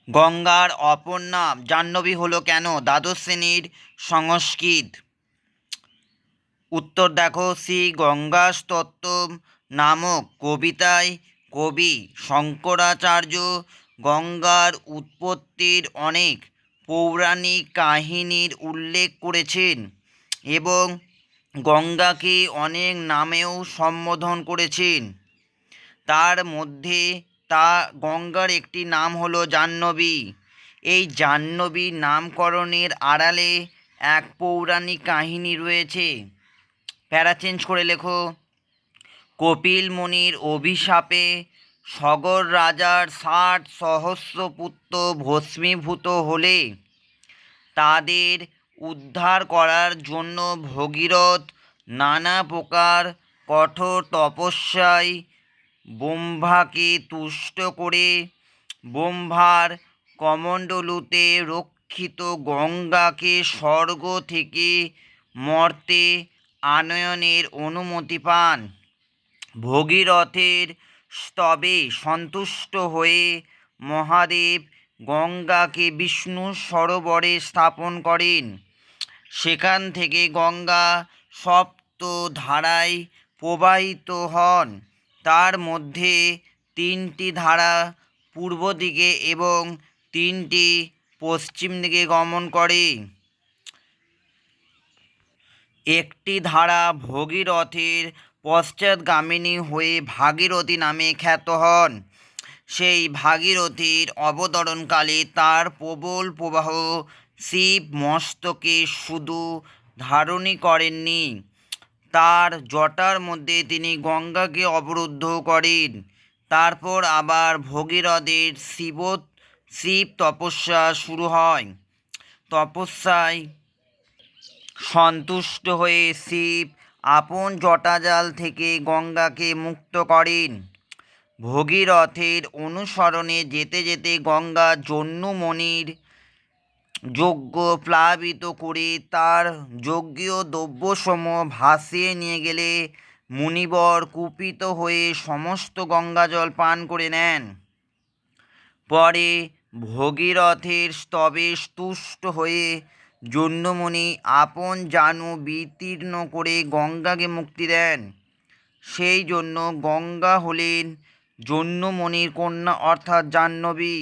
গঙ্গার অপর নাম জাহ্নবী হলো কেন? দ্বাদশ শ্রেণীর সংস্কৃত। উত্তর দেখো, শ্রী গঙ্গাস্তোত্রম নামক কবিতায় কবি শঙ্করাচার্য গঙ্গার উৎপত্তির অনেক পৌরাণিক কাহিনীর উল্লেখ করেছেন এবং গঙ্গাকে অনেক নামেও সম্বোধন করেছেন। তার মধ্যে গঙ্গার একটি নাম হলো জাহ্নবী। এই জাহ্নবী নামকরণের আড়ালে এক পৌরাণিক কাহিনী রয়েছে। প্যারা চেঞ্জ করে লেখো। কপিল মুনির অভিশাপে সগর রাজার ৬০ সহস্র পুত্র ভস্মীভূত হলে তাদের উদ্ধার করার জন্য ভগীরথ নানা প্রকার কঠোর তপস্যায় ব্রহ্মাকে তুষ্ট করে ব্রহ্মার কমণ্ডলুতে রক্ষিত গঙ্গাকে স্বর্গ থেকে মর্তে আনয়নের অনুমতি পান। ভগীরথের স্তবে সন্তুষ্ট হয়ে মহাদেব গঙ্গাকে বিষ্ণু সরোবরে স্থাপন করেন। সেখান থেকে গঙ্গা সপ্ত ধারায় প্রবাহিত হন। তার মধ্যে ৩টি ধারা পূর্ব দিকে এবং ৩টি পশ্চিম দিকে গমন করে। একটি ধারা ভগীরথের পশ্চাৎগামিনী হয়ে ভাগীরথী নামে খ্যাত হন। সেই ভাগীরথীর অবতরণকালে তার প্রবল প্রবাহ শিব মস্তকে শুধু ধারণই করেননি, তার জটার মধ্যে তিনি গঙ্গাকে অবরুদ্ধ করেন। তারপর আবার ভগীরথের শিব তপস্যা শুরু হয়। তপস্যায় সন্তুষ্ট হয়ে শিব আপন জটাজাল থেকে গঙ্গাকে মুক্ত করেন। ভগীরথের অনুসরণে যেতে যেতে গঙ্গা জহ্নমণির যজ্ঞ প্লাবিত করে তার যজ্ঞীয় দ্রব্যসমূহ ভাসিয়ে নিয়ে গেলে মুনিবর কুপিত হয়ে সমস্ত গঙ্গাজল পান করে নেন। পরে ভগীরথের স্তবে তুষ্ট হয়ে জহ্নমণি আপন জানু বিতীর্ণ করে গঙ্গাকে মুক্তি দেন। সেই জন্য গঙ্গা হলেন জহ্নমণির কন্যা অর্থাৎ জাহ্নবী।